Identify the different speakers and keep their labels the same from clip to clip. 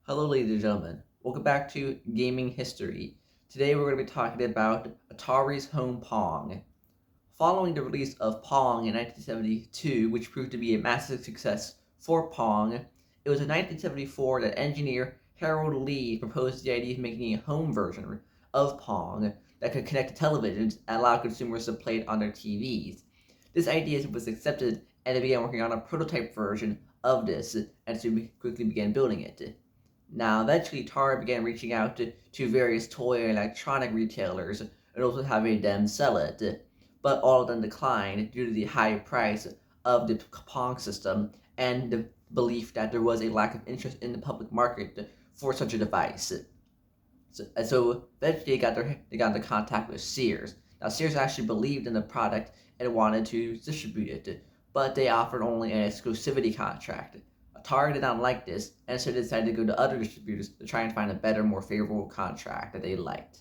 Speaker 1: Hello, ladies and gentlemen. Welcome back to Gaming History. Today we're going to be talking about Atari's home Pong. Following the release of Pong in 1972, which proved to be a massive success for Pong, it was in 1974 that engineer Harold Lee proposed the idea of making a home version of Pong that could connect to televisions and allow consumers to play it on their TVs. This idea was accepted, and they began working on a prototype version of this, and so we quickly began building it. Now, eventually, Atari began reaching out to various toy and electronic retailers and also having them sell it, but all of them declined due to the high price of the Pong system and the belief that there was a lack of interest in the public market for such a device. So eventually they got into contact with Sears. Now, Sears actually believed in the product and wanted to distribute it, but they offered only an exclusivity contract. Atari did not like this, and so they decided to go to other distributors to try and find a better, more favorable contract that they liked.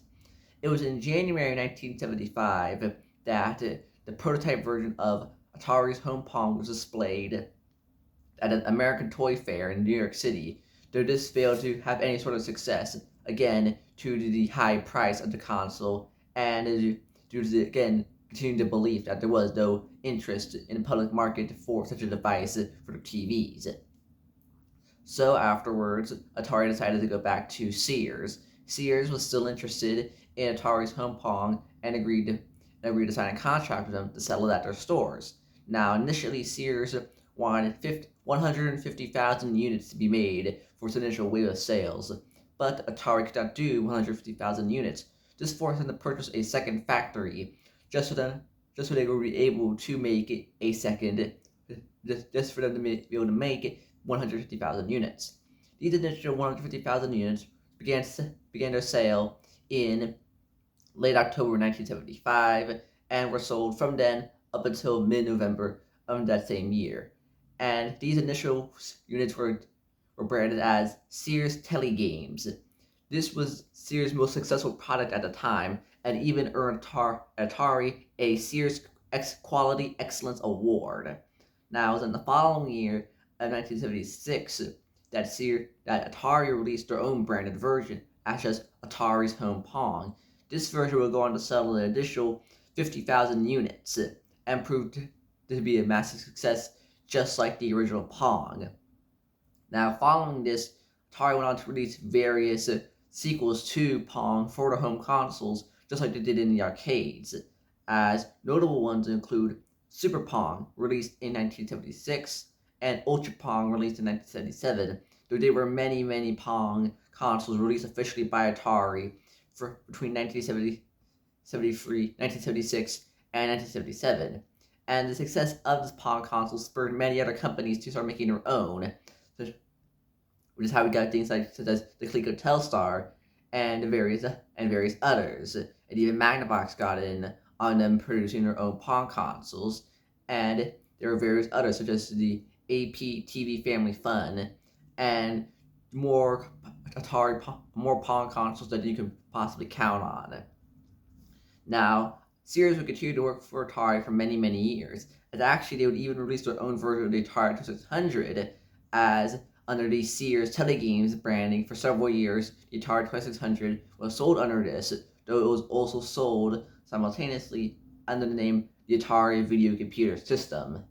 Speaker 1: It was in January 1975 that the prototype version of Atari's home Pong was displayed at an American Toy Fair in New York City, though this failed to have any sort of success, again, due to the high price of the console and due to the, again, continuing the belief that there was no interest in the public market for such a device for the TVs. So afterwards, Atari decided to go back to Sears. Sears was still interested in Atari's home Pong and agreed to sign a contract with them to sell it at their stores. Now, initially, Sears wanted 150,000 units to be made for its initial wave of sales, but Atari could not do 150,000 units. This forced them to purchase a second factory, just so they would be able to make a second, just for them to be able to make 150,000 units. These initial 150,000 units began their sale in late October 1975 and were sold from then up until mid-November of that same year. And these initial units were branded as Sears Telegames. This was Sears' most successful product at the time and even earned Atari a Sears Quality Excellence Award. Now, it was in the following year of 1976 that Atari released their own branded version, as just Atari's home Pong. This version would go on to sell an additional 50,000 units and proved to be a massive success, just like the original Pong. Now, following this, Atari went on to release various sequels to Pong for the home consoles, just like they did in the arcades, as notable ones include Super Pong, released in 1976, and Ultra Pong, released in 1977, though there were many Pong consoles released officially by Atari for between 1976 and 1977. And the success of this Pong console spurred many other companies to start making their own, which is how we got things like such as the Coleco Telstar and various others. And even Magnavox got in on them producing their own Pong consoles, and there were various others such as the AP TV Family Fun, and more Pong consoles that you could possibly count on. Now, Sears would continue to work for Atari for many years, as actually they would even release their own version of the Atari 2600 as under the Sears Telegames branding for several years. The Atari 2600 was sold under this, though it was also sold simultaneously under the name the Atari Video Computer System.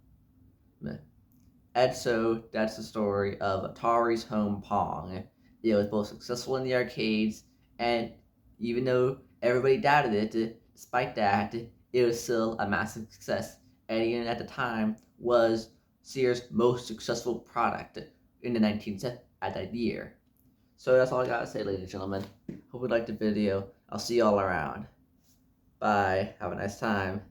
Speaker 1: And so that's the story of Atari's home Pong. It was both successful in the arcades, and even though everybody doubted it, despite that, it was still a massive success. And even at the time, was Sears' most successful product in the 19th at that year. So that's all I gotta say, ladies and gentlemen. Hope you liked the video. I'll see y'all around. Bye. Have a nice time.